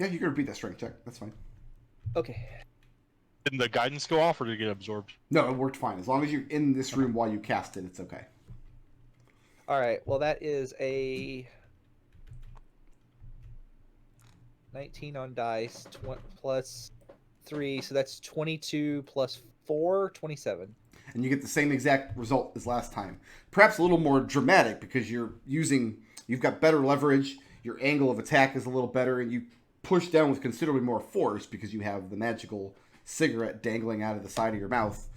Yeah, you can repeat that strength check. That's fine. Okay. Didn't the guidance go off, or did it get absorbed? No, it worked fine. As long as you're in this room while you cast it, it's okay. All right. Well, that is a 19 on dice, plus 3, so that's 22 plus 4, 27. And you get the same exact result as last time. Perhaps a little more dramatic because you've got better leverage, your angle of attack is a little better, and you push down with considerably more force because you have the magical cigarette dangling out of the side of your mouth.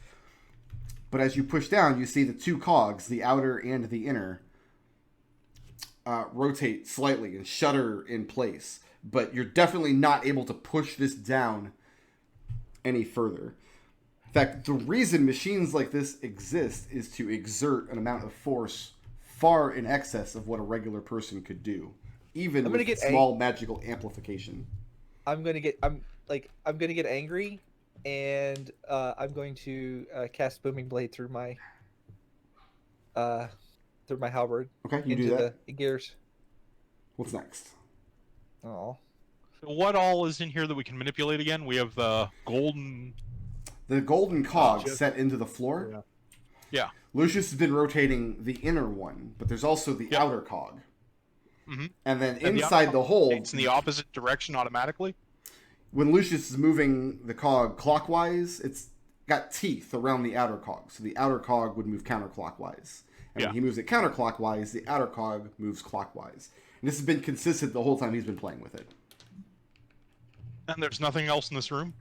But as you push down, you see the two cogs, the outer and the inner, rotate slightly and shudder in place. But you're definitely not able to push this down any further. In fact, the reason machines like this exist is to exert an amount of force far in excess of what a regular person could do, even with small magical amplification. I'm gonna get angry, and I'm going to cast Booming Blade through my halberd. Okay, you do that. The gears. What's next? Oh. So what all is in here that we can manipulate again? We have the golden cog set into the floor. Yeah. Lucius has been rotating the inner one, but there's also the outer cog. Mm-hmm. And then inside the hole, it's in the opposite direction automatically. When Lucius is moving the cog clockwise, it's got teeth around the outer cog, so the outer cog would move counterclockwise. And when he moves it counterclockwise, the outer cog moves clockwise. And this has been consistent the whole time he's been playing with it. And there's nothing else in this room?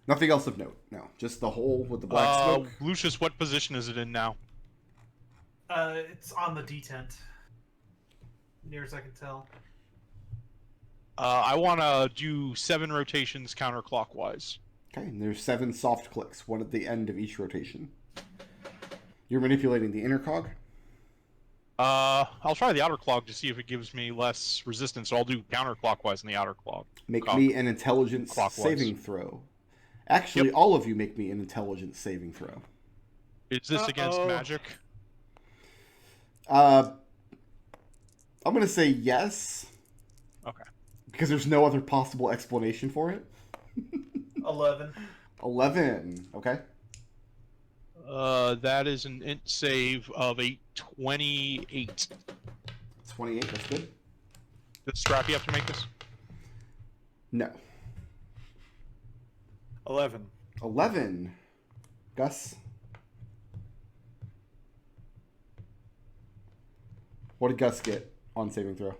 Nothing else of note, no. Just the hole with the black smoke. Lucius, what position is it in now? It's on the detent. Near as I can tell. I want to do 7 rotations counterclockwise. Okay, and there's 7 soft clicks, one at the end of each rotation. You're manipulating the inner cog? I'll try the outer clog to see if it gives me less resistance, so I'll do counterclockwise in the outer clog. Make me an intelligence saving throw. Actually, all of you make me an intelligence saving throw. Is this against magic? I'm going to say yes. Okay. Because there's no other possible explanation for it. 11. 11, okay. That is an int save of a 28. 28, that's good. Does Strappy have to make this? No. 11. 11. Gus? What did Gus get on saving throw?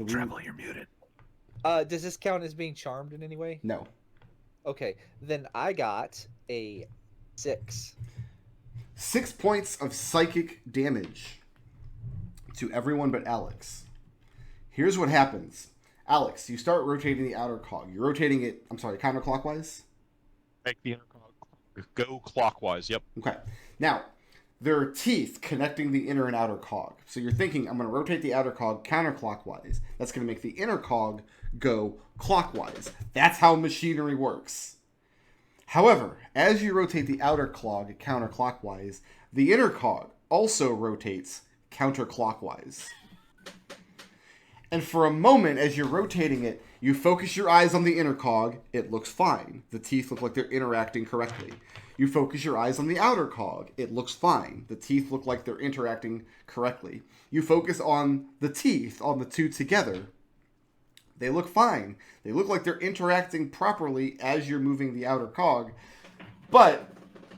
Treble, you're muted. Does this count as being charmed in any way? No. Okay, then I got a 6. 6 points of psychic damage to everyone but Alex. Here's what happens. Alex, you start rotating the outer cog. You're rotating it, counterclockwise? Make the inner cog go clockwise, yep. Okay. Now, there are teeth connecting the inner and outer cog. So you're thinking, I'm going to rotate the outer cog counterclockwise. That's going to make the inner cog go clockwise. That's how machinery works. However, as you rotate the outer cog counterclockwise, the inner cog also rotates counterclockwise. And for a moment, as you're rotating it, you focus your eyes on the inner cog. It looks fine. The teeth look like they're interacting correctly. You focus your eyes on the outer cog. It looks fine. The teeth look like they're interacting correctly. You focus on the teeth, on the two together. They look fine. They look like they're interacting properly as you're moving the outer cog. But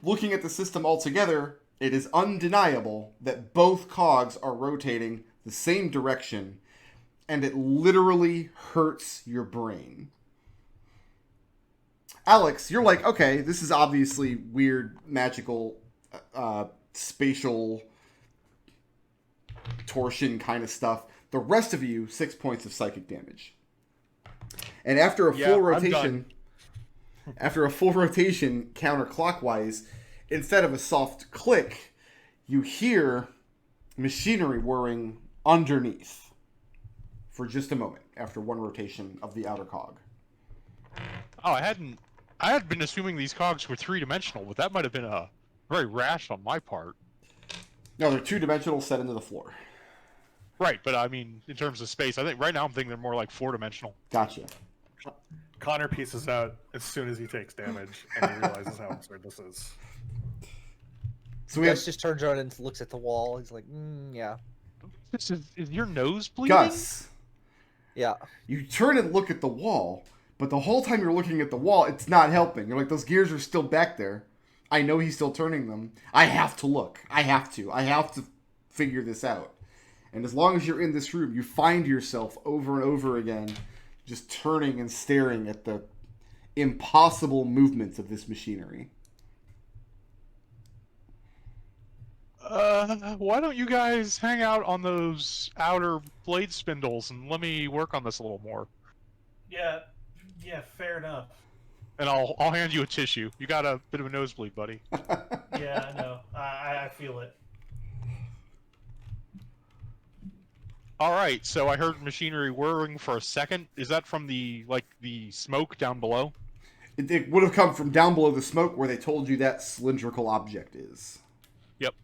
looking at the system altogether, it is undeniable that both cogs are rotating the same direction, and it literally hurts your brain. Alex, you're like, okay, this is obviously weird, magical, spatial torsion kind of stuff. The rest of you, 6 points of psychic damage. And after a full rotation, counterclockwise, instead of a soft click, you hear machinery whirring underneath for just a moment after one rotation of the outer cog. Oh, I had been assuming these cogs were 3-dimensional, but that might have been a very rash on my part. No, they're 2-dimensional set into the floor. Right, but I mean, in terms of space, I think right now I'm thinking they're more like 4-dimensional. Gotcha. Connor pieces out as soon as he takes damage, and he realizes how absurd this is. So we have Gus just turns around and looks at the wall. He's like, yeah. Is your nose bleeding? Gus. Yeah. You turn and look at the wall, but the whole time you're looking at the wall, it's not helping. You're like, those gears are still back there. I know he's still turning them. I have to look. I have to figure this out. And as long as you're in this room, you find yourself over and over again just turning and staring at the impossible movements of this machinery. Why don't you guys hang out on those outer blade spindles and let me work on this a little more? Yeah, fair enough. And I'll hand you a tissue. You got a bit of a nosebleed, buddy. Yeah, I know. I feel it. All right, so I heard machinery whirring for a second. Is that from the smoke down below? It would have come from down below the smoke where they told you that cylindrical object is. Yep.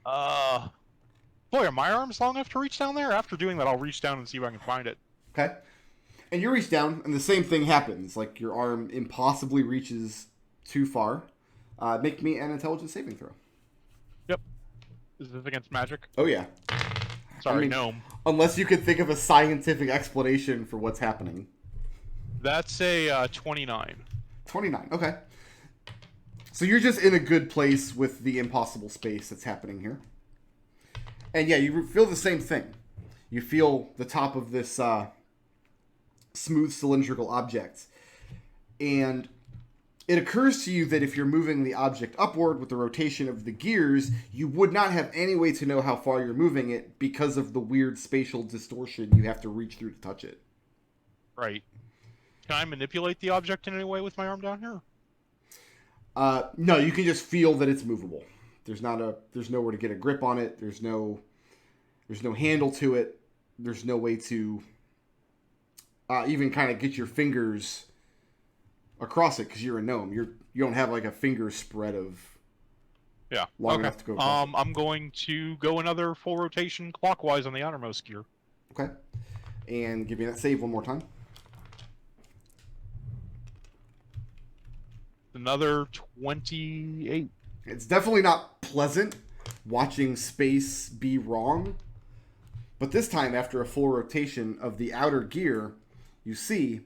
Boy, are my arms long enough to reach down there? After doing that, I'll reach down and see if I can find it. Okay. And you reach down, and the same thing happens. Like, your arm impossibly reaches too far. Make me an intelligence saving throw. Yep. Is this against magic? Oh, yeah. Sorry, Gnome. Unless you could think of a scientific explanation for what's happening. That's a 29. 29, okay. So you're just in a good place with the impossible space that's happening here. And yeah, you feel the same thing. You feel the top of this smooth cylindrical object. And it occurs to you that if you're moving the object upward with the rotation of the gears, you would not have any way to know how far you're moving it because of the weird spatial distortion you have to reach through to touch it. Right. Can I manipulate the object in any way with my arm down here? No, you can just feel that it's movable. There's nowhere to get a grip on it. There's no handle to it. There's no way to even kind of get your fingers across it because you're a gnome. You don't have like a finger spread of long enough to go across it. I'm going to go another full rotation clockwise on the outermost gear. Okay. And give me that save one more time. Another 28. It's definitely not pleasant watching space be wrong. But this time, after a full rotation of the outer gear, you see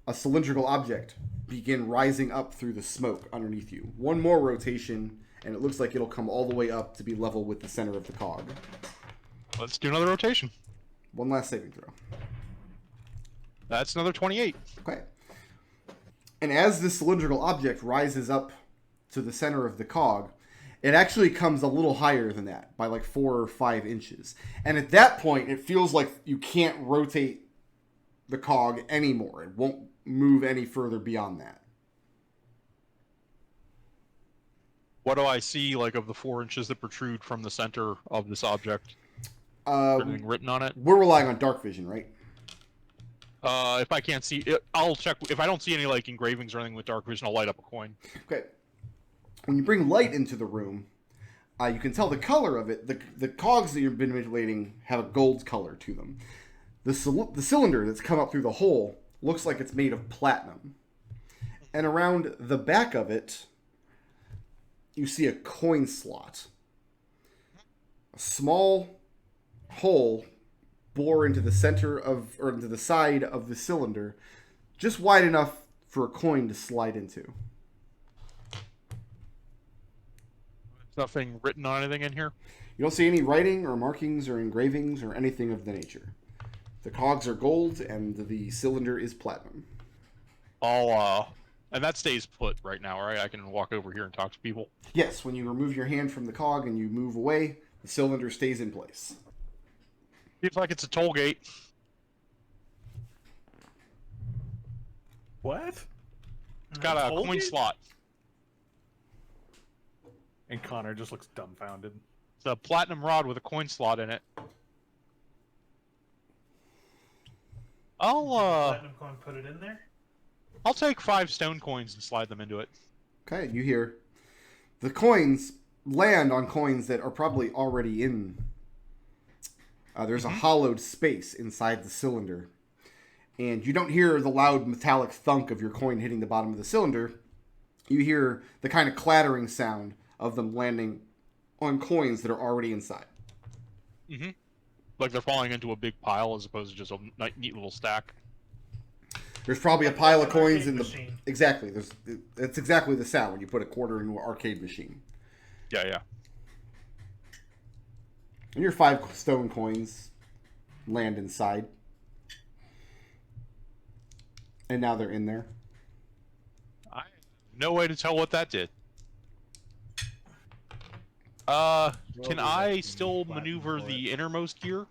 a cylindrical object begin rising up through the smoke underneath you. One more rotation, and it looks like it'll come all the way up to be level with the center of the cog. Let's do another rotation. One last saving throw. That's another 28. Okay. And as this cylindrical object rises up to the center of the cog, it actually comes a little higher than that, by like 4 or 5 inches. And at that point, it feels like you can't rotate the cog anymore. It won't move any further beyond that. What do I see, like, of the 4 inches that protrude from the center of this object? Anything written on it? We're relying on dark vision, right? If I can't see it, I'll check. If I don't see any like engravings or anything with dark vision, I'll light up a coin. Okay. When you bring light into the room, you can tell the color of it. The cogs that you've been manipulating have a gold color to them. The cylinder that's come up through the hole looks like it's made of platinum. And around the back of it, you see a coin slot. A small hole bore into the center of, or into the side of the cylinder, just wide enough for a coin to slide into. There's nothing written on anything in here? You don't see any writing or markings or engravings or anything of the nature. The cogs are gold and the cylinder is platinum. And that stays put right now, right? I can walk over here and talk to people? Yes, when you remove your hand from the cog and you move away, the cylinder stays in place. Seems like it's a toll gate. What? It's got a coin slot. And Connor just looks dumbfounded. It's a platinum rod with a coin slot in it. Platinum coin, put it in there. I'll take 5 stone coins and slide them into it. Okay, you hear the coins land on coins that are probably already in There's a hollowed space inside the cylinder. And you don't hear the loud metallic thunk of your coin hitting the bottom of the cylinder. You hear the kind of clattering sound of them landing on coins that are already inside. Mm-hmm. Like they're falling into a big pile as opposed to just a neat little stack. There's probably a pile of coins in the... Machine. Exactly. It's exactly the sound when you put a quarter into an arcade machine. Yeah. And your 5 stone coins land inside. And now they're in there. I have no way to tell what that did. Can I still maneuver the innermost gear?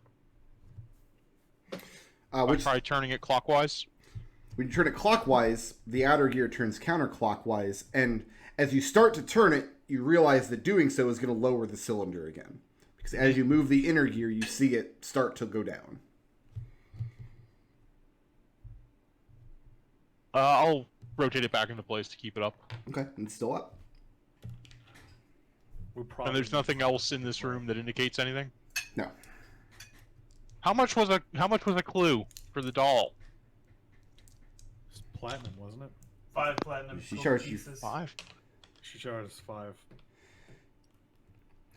Which, try turning it clockwise? when you turn it clockwise, the outer gear turns counterclockwise. And as you start to turn it, you realize that doing so is going to lower the cylinder again. Because as you move the inner gear, you see it start to go down. I'll rotate it back into place to keep it up. Okay, and it's still up. And there's nothing else in this room that indicates anything? No. How much was a clue for the doll? It's platinum, wasn't it? 5 platinum. She gold charged you pieces. 5? She charged 5.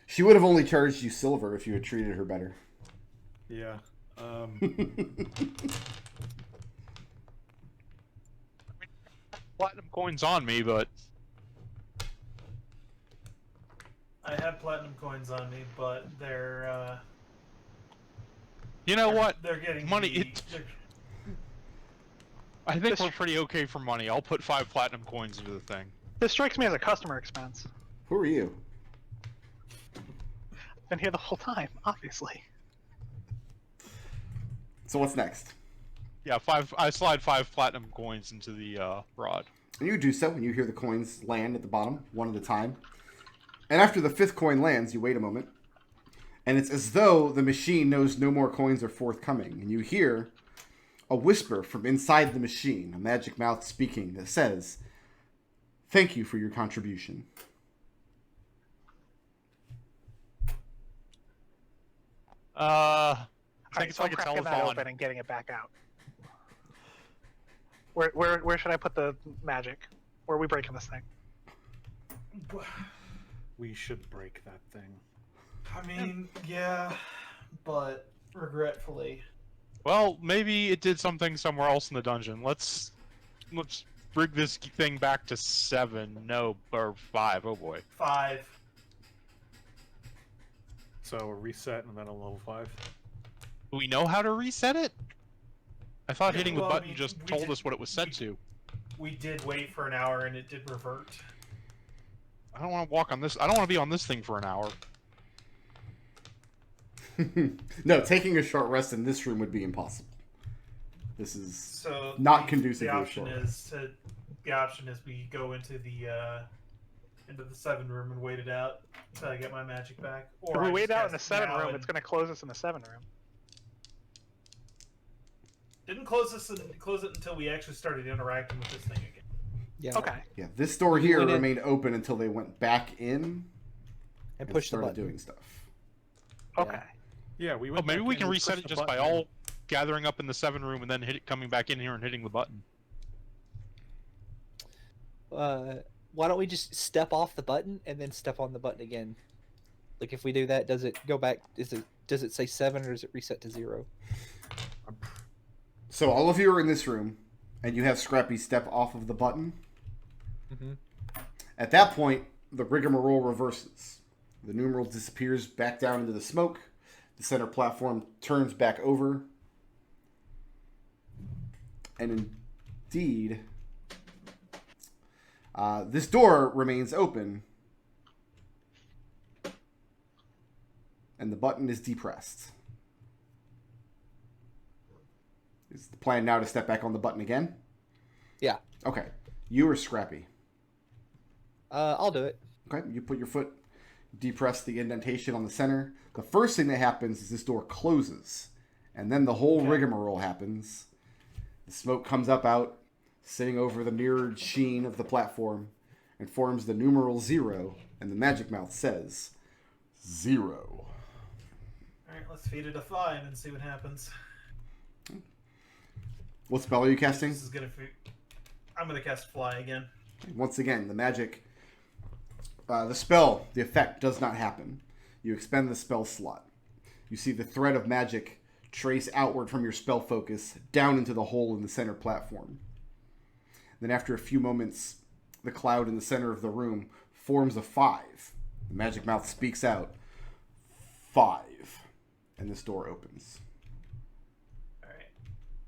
She would have only charged you silver if you had treated her better. Yeah. Platinum coins on me, but I have platinum coins on me, but they're you know what? they're getting Money. they're- I think we're pretty okay for money. I'll put 5 platinum coins into the thing. This strikes me as a customer expense. Who are you? Been here the whole time, obviously. So what's next? Yeah, 5. I slide 5 platinum coins into the rod. And you do so, and you hear the coins land at the bottom, one at a time. And after the 5th coin lands, you wait a moment. And it's as though the machine knows no more coins are forthcoming. And you hear a whisper from inside the machine, a magic mouth speaking, that says, "Thank you for your contribution." I think Alright, it's so like I'm a cracking that telephone. open and getting it back out. Where should I put the magic? Where are we breaking this thing? We should break that thing. I mean, yeah, but regretfully. Well, maybe it did something somewhere else in the dungeon. Let's bring this thing back to 7. No, or 5. Oh boy. 5. So a reset and then a level 5. Do we know how to reset it? I thought Yeah, hitting the well, I button mean, just we told did- us what it was set to. We did wait for an hour and it did revert. I don't want to walk on this. I don't want to be on this thing for an hour. No, taking a short rest in this room would be impossible. This is So not conducive the to a option short is the option is we go into the 7 room and wait it out until I get my magic back. Or If we I wait just out in cast the it 7 now room, and- it's going to close us in the 7 room. Didn't close it until we actually started interacting with this thing again. Yeah. Okay. Yeah, this door here went in- remained open until they went back in And push the started button. doing stuff. Okay. Yeah, we Oh, went maybe back we in can and reset pushed it the just by button. all gathering up in the 7 room and then coming back in here and hitting the button. Why don't we just step off the button and then step on the button again? Like if we do that, does it go back? Does it say 7 or does it reset to 0? So all of you are in this room, and you have Scrappy step off of the button. Mm-hmm. At that point, the rigmarole reverses. The numeral disappears back down into the smoke. The center platform turns back over. And indeed, this door remains open. And the button is depressed. Is the plan now to step back on the button again? Yeah. Okay. You or Scrappy? I'll do it. Okay, you put your foot, depress the indentation on the center. The first thing that happens is this door closes, and then the whole rigmarole happens. The smoke comes up out, sitting over the mirrored sheen of the platform, and forms the numeral 0, and the magic mouth says, 0. Alright, Let's feed it a fine and see what happens. What spell are you casting? This is gonna. I'm gonna cast Fly again. Once again, the magic, the spell, the effect does not happen. You expend the spell slot. You see the thread of magic trace outward from your spell focus down into the hole in the center platform. Then after a few moments, the cloud in the center of the room forms a 5. The magic mouth speaks out. 5. And this door opens. Alright.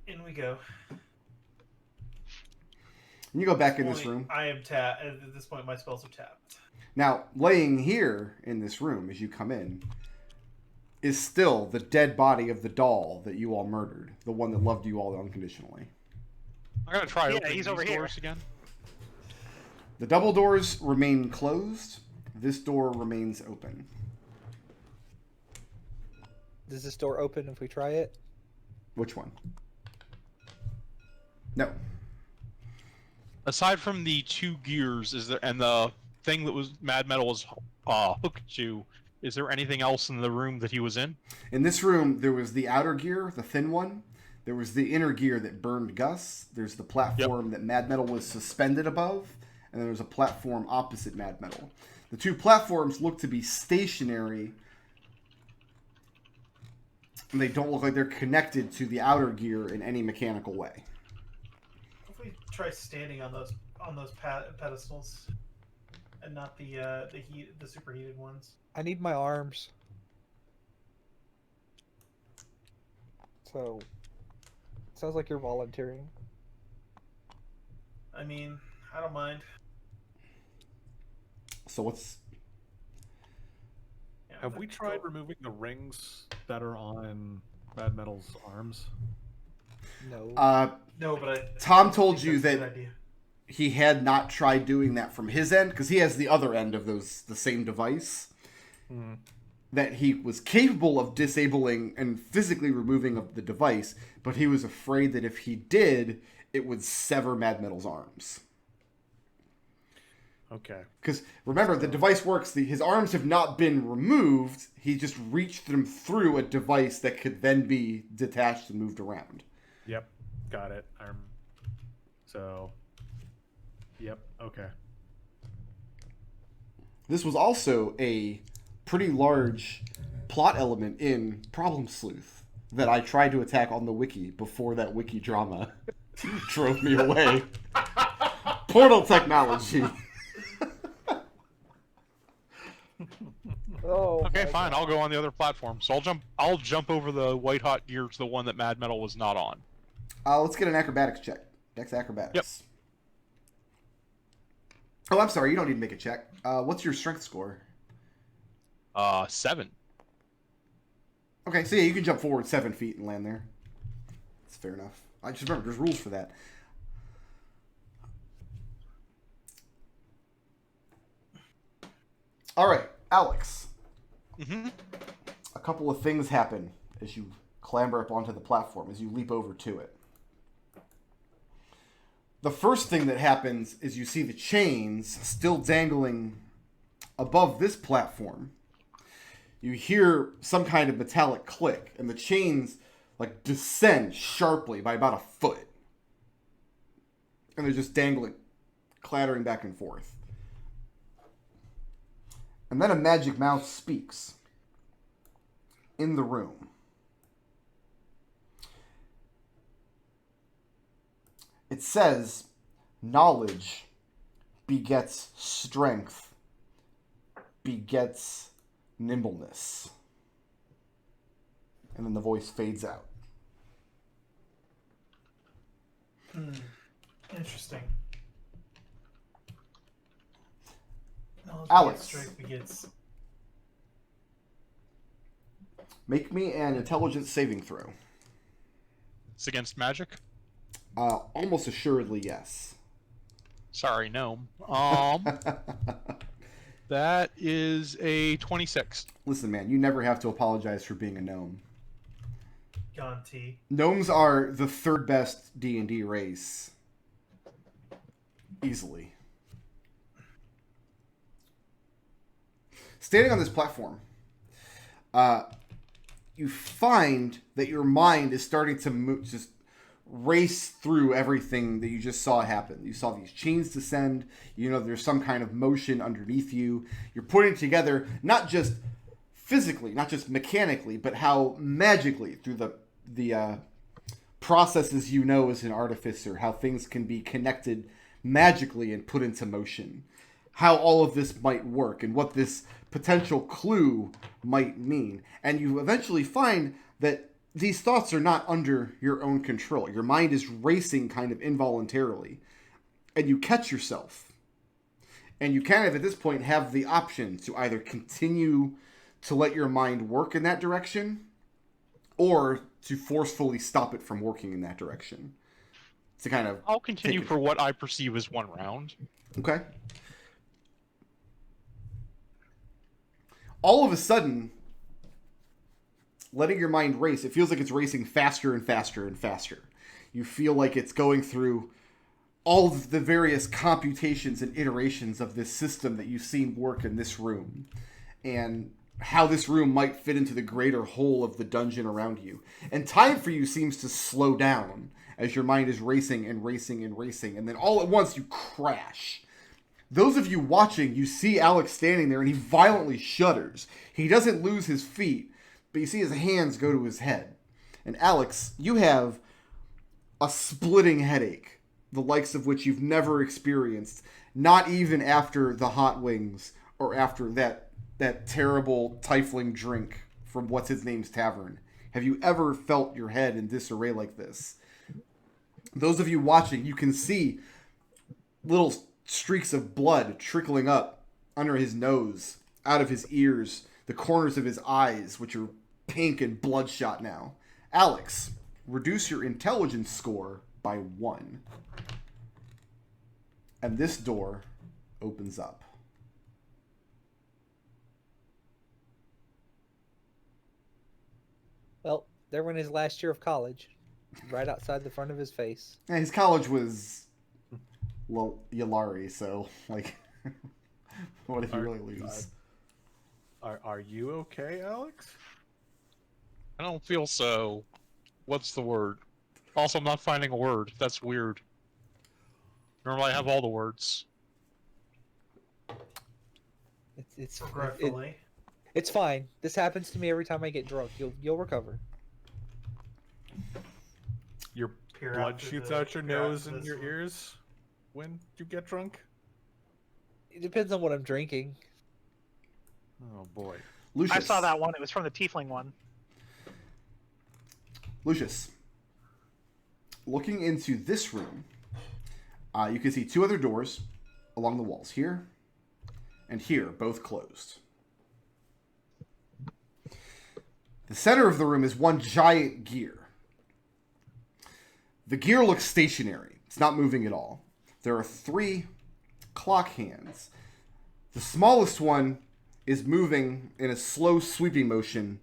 In we go. And you go back in this room. I am tapped. At this point, my spells are tapped. Now, laying here in this room as you come in is still the dead body of the doll that you all murdered. The one that loved you all unconditionally. I'm gonna try Yeah, opening he's these over here. doors again. The double doors remain closed. This door remains open. Does this door open if we try it? Which one? No. Aside from the 2 gears, is there and the thing that was Mad Metal was hooked to, is there anything else in the room that he was in? In this room, there was the outer gear, the thin one. There was the inner gear that burned Gus. There's the platform that Mad Metal was suspended above. And then there's a platform opposite Mad Metal. The 2 platforms look to be stationary. And they don't look like they're connected to the outer gear in any mechanical way. If we try standing on those pedestals, and not the superheated ones. I need my arms. So, sounds like you're volunteering. I mean, I don't mind. So what's... Yeah, Have we tried go. removing the rings that are on Mad Metal's arms? No. No, but Tom told think you that's a that good idea. he had not tried doing that from his end, because he has the other end of the same device. Hmm. That he was capable of disabling and physically removing of the device, but he was afraid that if he did, it would sever Mad Metal's arms. Okay. Because remember, the device works. His arms have not been removed. He just reached them through a device that could then be detached and moved around. Yep. Got it. So. Yep. Okay. This was also a pretty large plot element in Problem Sleuth that I tried to attack on the wiki before that wiki drama drove me away. Portal technology. Oh. Okay, my fine. God. I'll go on the other platform. So I'll jump over the white hot gear to the one that Mad Metal was not on. Let's get an acrobatics check. Dex acrobatics. Yep. Oh, I'm sorry. You don't need to make a check. What's your strength score? 7. Okay, so yeah, you can jump forward 7 feet and land there. That's fair enough. I just remember there's rules for that. All right, Alex. Mm-hmm. A couple of things happen as you clamber up onto the platform, as you leap over to it. The first thing that happens is you see the chains still dangling above this platform. You hear some kind of metallic click, and the chains like descend sharply by about a foot. And they're just dangling, clattering back and forth. And then a magic mouth speaks in the room. It says, knowledge begets strength, begets nimbleness. And then the voice fades out. Interesting. Knowledge Alex. begets strength begets. Make me an intelligence saving throw. It's against magic? Almost assuredly, yes. Sorry, Gnome. That is a 26. Listen, man, you never have to apologize for being a gnome. Gone T. Gnomes are the third best D&D race. Easily. Standing on this platform, you find that your mind is starting to just race through everything that you just saw happen. You saw these chains descend. You know there's some kind of motion underneath you. You're putting together not just physically, not just mechanically, but how magically through the processes you know as an artificer, how things can be connected magically and put into motion. How all of this might work and what this potential clue might mean. And you eventually find that these thoughts are not under your own control. Your mind is racing kind of involuntarily. And you catch yourself. And you kind of, at this point, have the option to either continue to let your mind work in that direction or to forcefully stop it from working in that direction. To kind of... I'll continue for what I perceive as one round. Okay. All of a sudden, letting your mind race, it feels like it's racing faster and faster and faster. You feel like it's going through all of the various computations and iterations of this system that you've seen work in this room. And how this room might fit into the greater whole of the dungeon around you. And time for you seems to slow down as your mind is racing and racing and racing. And then all at once you crash. Those of you watching, you see Alex standing there and he violently shudders. He doesn't lose his feet, but you see his hands go to his head. And Alex, you have a splitting headache, the likes of which you've never experienced, not even after the hot wings or after that terrible Tiefling drink from What's-His-Name's Tavern. Have you ever felt your head in disarray like this? Those of you watching, you can see little streaks of blood trickling up under his nose, out of his ears, the corners of his eyes, which are pink and bloodshot now. Alex, reduce your intelligence score by 1. And this door opens up. Well, there went his last year of college, right outside the front of his face. Yeah, his college was Yalari, so, like, what if you really lose? Are you okay, Alex? I don't feel so. What's the word? Also, I'm not finding a word. That's weird. Normally I have all the words. Regretfully. It's fine. This happens to me every time I get drunk. You'll recover. Your Peer blood out through shoots the- out your peer out nose through and this your one. ears when you get drunk? It depends on what I'm drinking. Oh boy. Lucius. I saw that one. It was from the Tiefling one. Lucius. Looking into this room, you can see 2 other doors along the walls. Here and here, both closed. The center of the room is one giant gear. The gear looks stationary. It's not moving at all. There are 3 clock hands. The smallest one is moving in a slow sweeping motion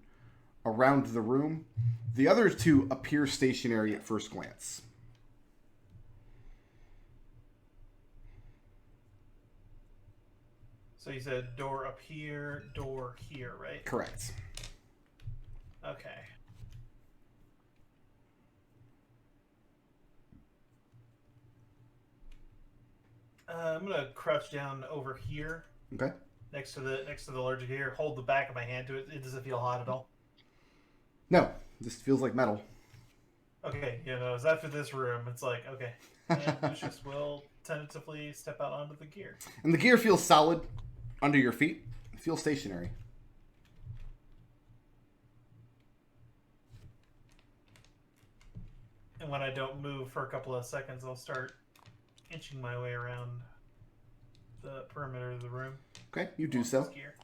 around the room. The other 2 appear stationary at first glance. So you said door up here, door here, right? Correct. Okay. I'm gonna crouch down over here, Okay. next to the larger gear. Hold the back of my hand to it. It doesn't feel hot at all. No, this feels like metal. Okay, as after this room, it's like okay. And Lucius will tentatively step out onto the gear. And the gear feels solid under your feet. It feels stationary. And when I don't move for a couple of seconds, I'll start inching my way around the perimeter of the room. Okay, you do on so. this gear.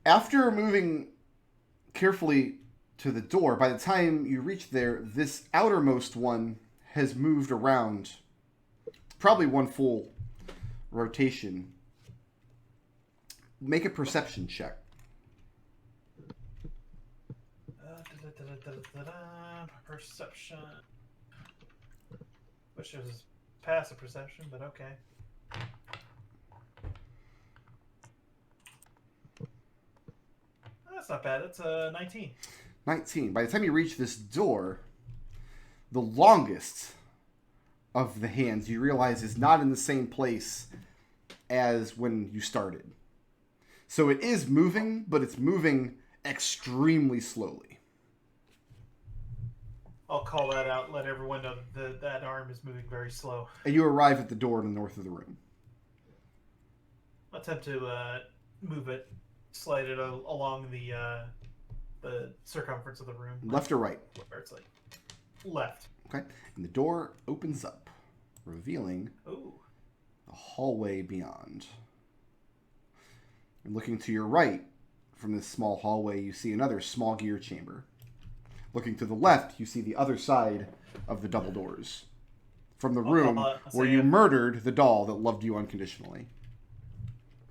After moving carefully to the door, by the time you reach there, this outermost one has moved around probably 1 full rotation. Make a perception check. Perception. Wish it was passive perception, but okay. That's not bad. That's a 19. 19. By the time you reach this door, the longest of the hands you realize is not in the same place as when you started. So it is moving, but it's moving extremely slowly. I'll call that out. Let everyone know that arm is moving very slow. And you arrive at the door in the north of the room. Attempt to move it, slide it along the circumference of the room. Left or right? Where it's like left. Okay. And the door opens up, revealing Ooh. the hallway beyond. And looking to your right, from this small hallway, you see another small gear chamber. Looking to the left, you see the other side of the double doors. From the room where you murdered the doll that loved you unconditionally.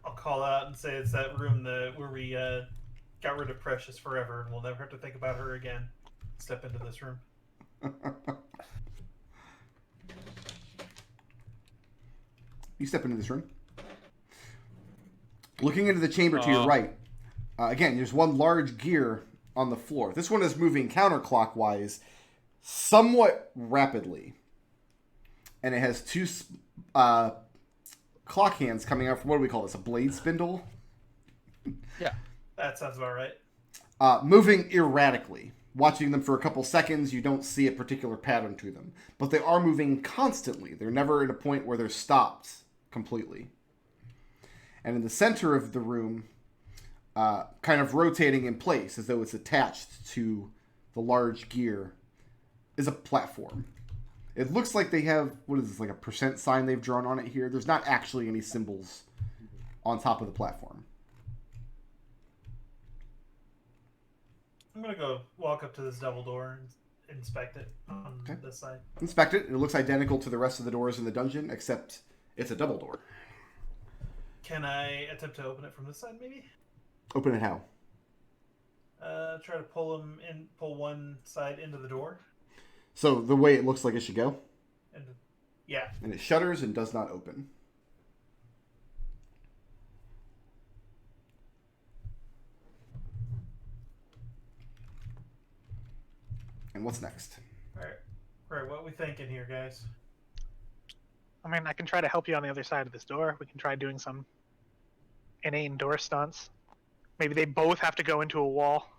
I'll call out and say it's that room where we got rid of Precious forever, and we'll never have to think about her again. Step into this room. You step into this room. Looking into the chamber to your right, again, there's one large gear on the floor. This one is moving counterclockwise somewhat rapidly. And it has two clock hands coming out from, what do we call this, a blade spindle? Yeah. That sounds about right. Moving erratically. Watching them for a couple seconds, you don't see a particular pattern to them. But they are moving constantly. They're never at a point where they're stopped completely. And in the center of the room, kind of rotating in place as though it's attached to the large gear, is a platform. It looks like they have, what is this, like a percent sign they've drawn on it here? There's not actually any symbols on top of the platform. I'm going to go walk up to this double door and inspect it on this side. Inspect it. It looks identical to the rest of the doors in the dungeon, except it's a double door. Can I attempt to open it from this side, maybe? Open it how? Try to pull one side into the door. So the way it looks like it should go? Yeah. And it shudders and does not open. And what's next? Alright, what we thinking here, guys? I mean, I can try to help you on the other side of this door. We can try doing some inane door stunts. Maybe they both have to go into a wall.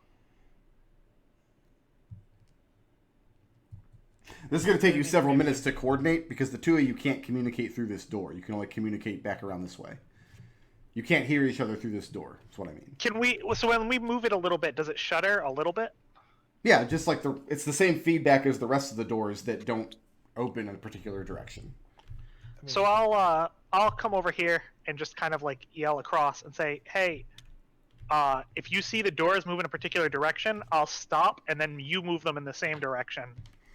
This is going to take you several minutes to coordinate because the two of you can't communicate through this door. You can only communicate back around this way. You can't hear each other through this door. That's what I mean. Can we? So when we move it a little bit, does it shudder a little bit? Yeah, just like it's the same feedback as the rest of the doors that don't open in a particular direction. So I'll come over here and just kind of like yell across and say, hey, if you see the doors move in a particular direction, I'll stop and then you move them in the same direction.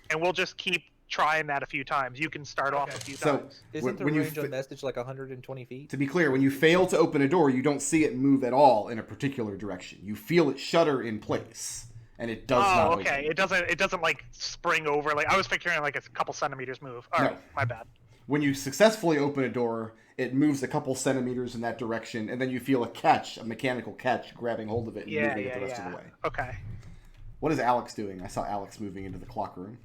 And we'll just keep trying that a few times. You can start off a few times. Isn't the range of message like 120 feet? To be clear, when you fail to open a door, you don't see it move at all in a particular direction. You feel it shudder in place, and it does not open. Okay. It doesn't like spring over. Like I was picturing like a couple centimeters move. All right, my bad. When you successfully open a door, it moves a couple centimeters in that direction, and then you feel a mechanical catch grabbing hold of it and moving it the rest of the way. Okay. What is Alex doing? I saw Alex moving into the clock room.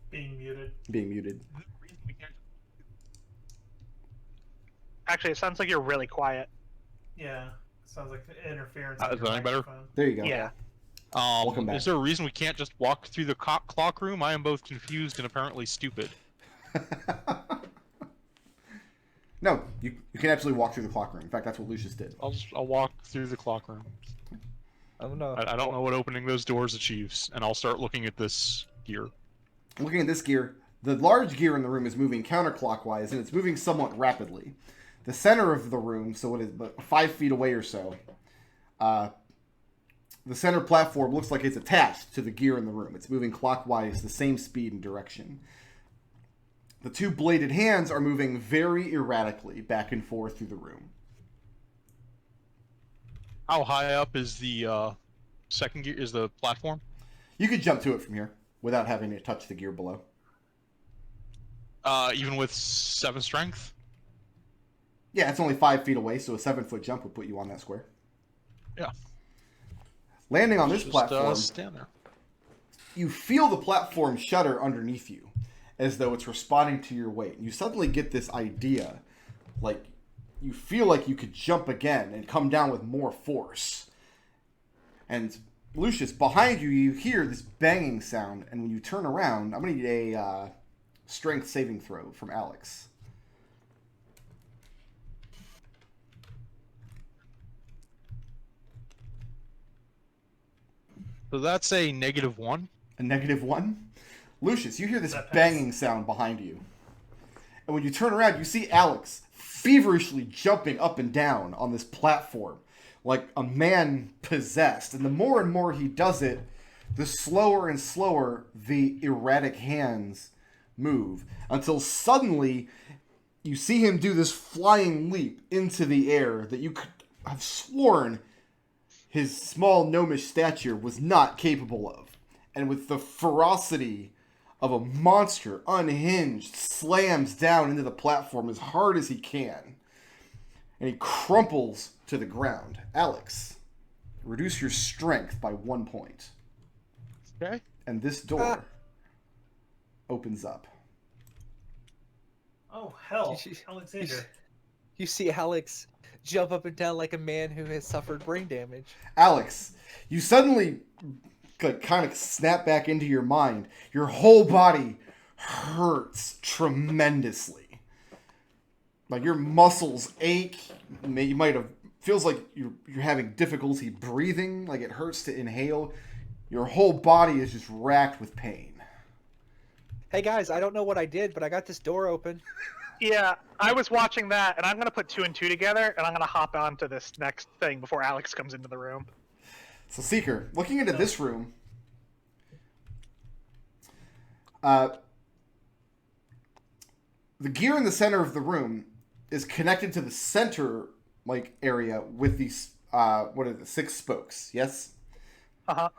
Being muted. Actually, it sounds like you're really quiet. Yeah. Sounds like interference. Is that any better? There you go. Yeah. Welcome back. Is there a reason we can't just walk through the clock room? I am both confused and apparently stupid. No, you can absolutely walk through the clock room. In fact, that's what Lucius did. I'll walk through the clock room. I don't know. I don't know what opening those doors achieves, and I'll start looking at this gear. Looking at this gear, the large gear in the room is moving counterclockwise, and it's moving somewhat rapidly. The center of the room, so it is about 5 feet away or so, the center platform looks like it's attached to the gear in the room. It's moving clockwise, the same speed and direction. The two bladed hands are moving very erratically back and forth through the room. How high up is the second gear? Is the platform? You could jump to it from here without having to touch the gear below. Even with 7 strength? Yeah, it's only 5 feet away, so a 7-foot jump would put you on that square. Yeah. Landing on this Just, platform, stand there. you feel the platform shudder underneath you, as though it's responding to your weight. You suddenly get this idea, like you feel like you could jump again and come down with more force. And Lucius, behind you, you hear this banging sound, and when you turn around, I'm going to need a strength saving throw from Alex. So that's a -1. A -1. Lucius, you hear this That pass? banging sound behind you. And when you turn around, you see Alex feverishly jumping up and down on this platform like a man possessed. And the more and more he does it, the slower and slower the erratic hands move. Until suddenly, you see him do this flying leap into the air that you could have sworn his small gnomish stature was not capable of. And with the ferocity of a monster, unhinged, slams down into the platform as hard as he can. And he crumples to the ground. Alex, reduce your strength by 1 point. Okay. And this door opens up. Oh hell, You- Alexander. You see Alex jump up and down like a man who has suffered brain damage. Alex, you suddenly kind of snap back into your mind. Your whole body hurts tremendously. Like your muscles ache. You might have feels like you're having difficulty breathing. Like it hurts to inhale. Your whole body is just racked with pain. Hey guys, I don't know what I did, but I got this door open. Yeah, I was watching that, and I'm gonna put 2 and 2 together, and I'm gonna hop onto this next thing before Alex comes into the room. So Seeker, looking into this room, the gear in the center of the room is connected to the center area with these 6 spokes. Yes. Uh-huh.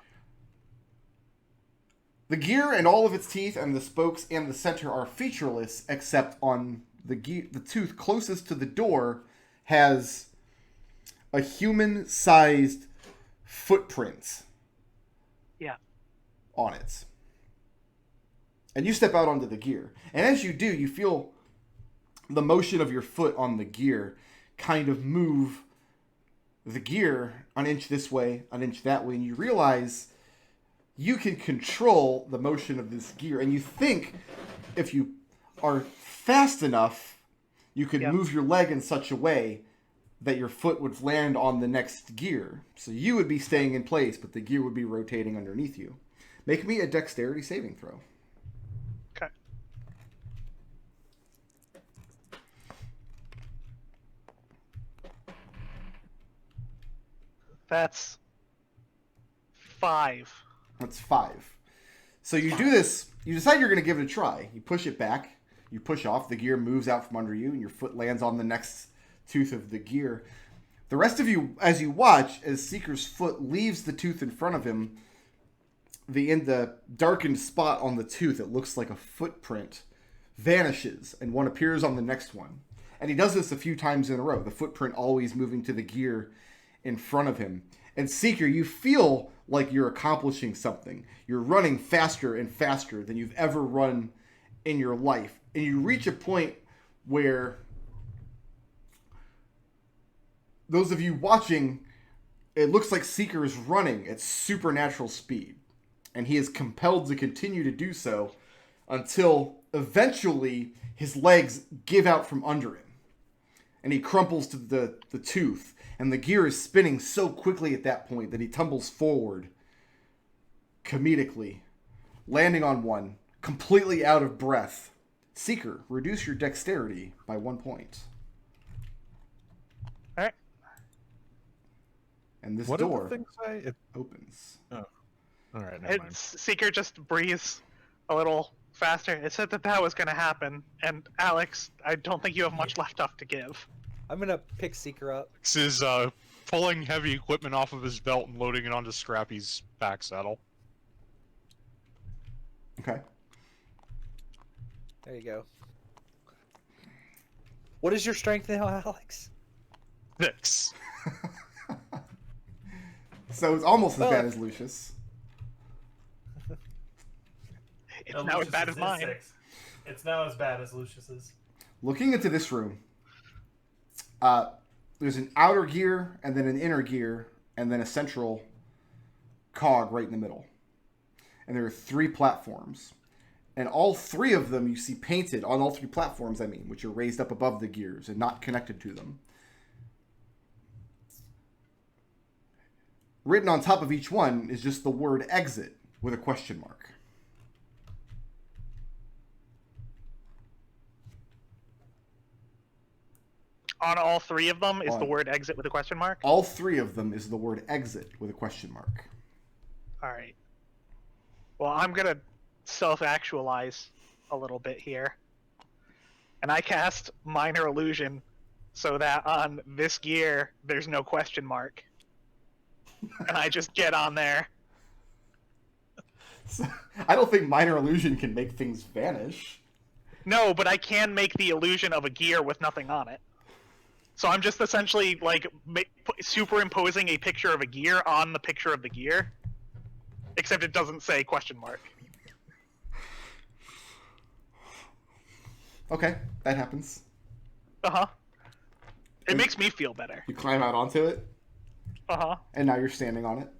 The gear and all of its teeth and the spokes and the center are featureless, except on the tooth closest to the door has a human-sized footprint. Yeah. On it. And you step out onto the gear. And as you do, you feel the motion of your foot on the gear kind of move the gear an inch this way, an inch that way, and you realize you can control the motion of this gear. And you think if you are fast enough, you could move your leg in such a way that your foot would land on the next gear. So you would be staying in place, but the gear would be rotating underneath you. Make me a dexterity saving throw. Okay. That's 5. That's 5. So you do this, you decide you're going to give it a try. You push it back, you push off, the gear moves out from under you, and your foot lands on the next tooth of the gear. The rest of you, as you watch, as Seeker's foot leaves the tooth in front of him, in the darkened spot on the tooth, it looks like a footprint, vanishes, and one appears on the next one. And he does this a few times in a row, the footprint always moving to the gear in front of him. And Seeker, you feel like you're accomplishing something. You're running faster and faster than you've ever run in your life. And you reach a point where those of you watching, it looks like Seeker is running at supernatural speed. And he is compelled to continue to do so until eventually his legs give out from under him. And he crumples to the tooth. And the gear is spinning so quickly at that point that he tumbles forward comedically, landing on one, completely out of breath. Seeker, reduce your dexterity by 1 point. All right. And this What door did the thing say? It, opens. all right, never mind. Seeker just breathes a little faster. It said that was going to happen. And Alex, I don't think you have much left off to give. I'm gonna pick Seeker up. This is pulling heavy equipment off of his belt and loading it onto Scrappy's back saddle. Okay. There you go. What is your strength now, Alex? 6. So it's almost as Well, bad as Lucius. It's No, now as bad as Lucius's is mine. 6. It's now as bad as Lucius's. Looking into this room, there's an outer gear and then an inner gear and then a central cog right in the middle. And there are 3 platforms. And all 3 of them you see painted on all 3 platforms, which are raised up above the gears and not connected to them. Written on top of each one is just the word exit with a question mark. On all 3 of them is the On- word exit with a question mark. All 3 of them is the word exit with a question mark. All right. Well, I'm gonna self-actualize a little bit here, and I cast Minor Illusion so that on this gear there's no question mark, and I just get on there. So, I don't think minor illusion can make things vanish. No, but I can make the illusion of a gear with nothing on it. So I'm just essentially like superimposing a picture of a gear on the picture of the gear, except it doesn't say question mark. Okay, that happens. Uh-huh. It makes me feel better. You climb out onto it, Uh-huh. and now you're standing on it.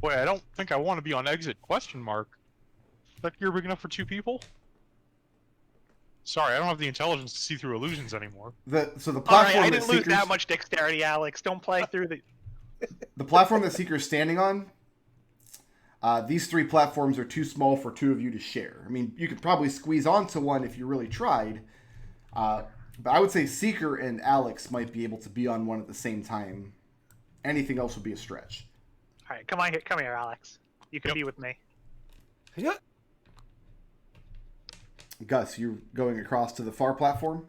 Boy, I don't think I want to be on exit question mark. Is that gear big enough for 2 people? Sorry, I don't have the intelligence to see through illusions anymore. So the All right, platform I that didn't lose Seeker's, that much dexterity, Alex. Don't play through the platform that Seeker's standing on. These 3 platforms are too small for 2 of you to share. I mean, you could probably squeeze onto one if you really tried. But I would say Seeker and Alex might be able to be on one at the same time. Anything else would be a stretch. All right, come here, Alex. You can Yep. be with me. Yeah. Gus, you're going across to the far platform?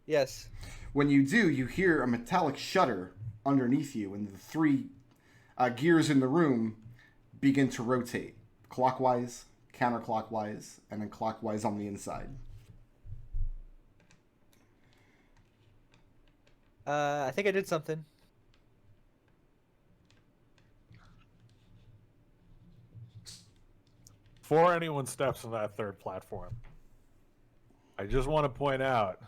Yes. When you do, you hear a metallic shudder underneath you, and the 3 gears in the room begin to rotate clockwise, counterclockwise, and then clockwise on the inside. I think I did something. Before anyone steps on that 3rd platform, I just want to point out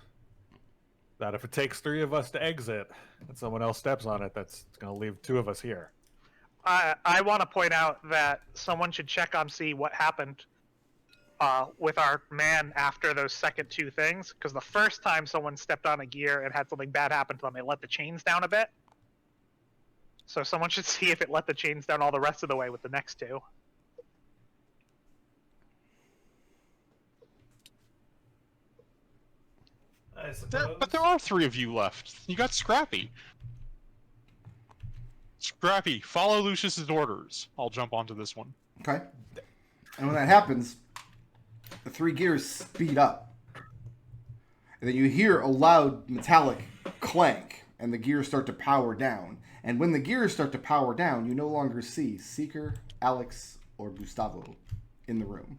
that if it takes 3 of us to exit and someone else steps on it, that's going to leave 2 of us here. I want to point out that someone should check on see what happened with our man after those second 2 things, because the first time someone stepped on a gear and had something bad happen to them, it let the chains down a bit. So someone should see if it let the chains down all the rest of the way with the next 2. I suppose. But there are 3 of you left. You got Scrappy. Scrappy, follow Lucius's orders. I'll jump onto this one. Okay? And when that happens, the 3 gears speed up. And then you hear a loud metallic clank, and the gears start to power down. And when the gears start to power down, you no longer see Seeker, Alex, or Gustavo in the room.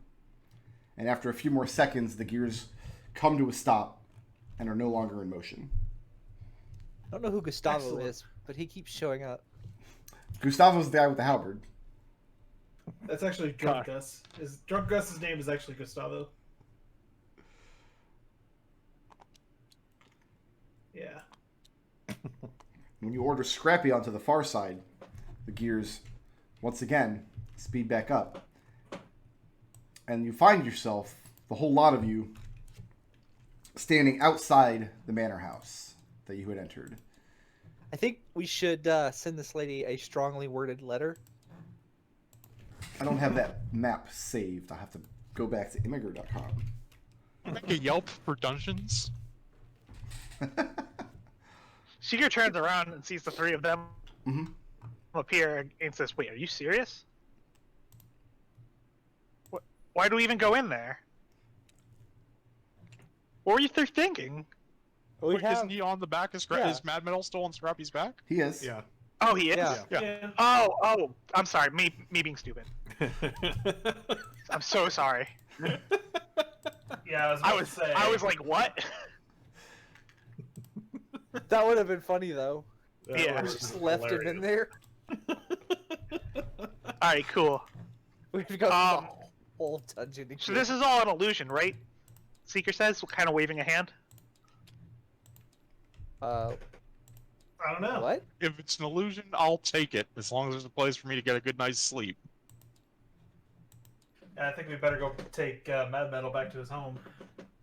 And after a few more seconds, the gears come to a stop and are no longer in motion. I don't know who Gustavo Excellent. is, but he keeps showing up. Gustavo's the guy with the halberd. That's actually Drunk Gus. Drunk Gus's name is actually Gustavo. Yeah. When you order Scrappy onto the far side, the gears, once again, speed back up. And you find yourself, the whole lot of you, standing outside the manor house that you had entered. I think we should send this lady a strongly worded letter. I don't have that map saved. I'll have to go back to immigrant.com. Make a Yelp for dungeons. Seeker turns around and sees the 3 of them Mm-hmm. up here and says, "Wait, are you serious? Why do we even go in there? What were you thinking?" We Wait, isn't he on the back? Is Mad Metal still on Scrappy's back? He is. Yeah. Oh, he is? Yeah. Yeah. Yeah. Oh, I'm sorry. Me being stupid. I'm so sorry. Yeah, I was about to say. I was like, what? That would have been funny though. Yeah. We just left him in there. All right, cool. We've got the whole dungeon. So this is all an illusion, right? Seeker says, kind of waving a hand. I don't know. What? If it's an illusion, I'll take it, as long as there's a place for me to get a good night's sleep. I think we better go take Mad Metal back to his home.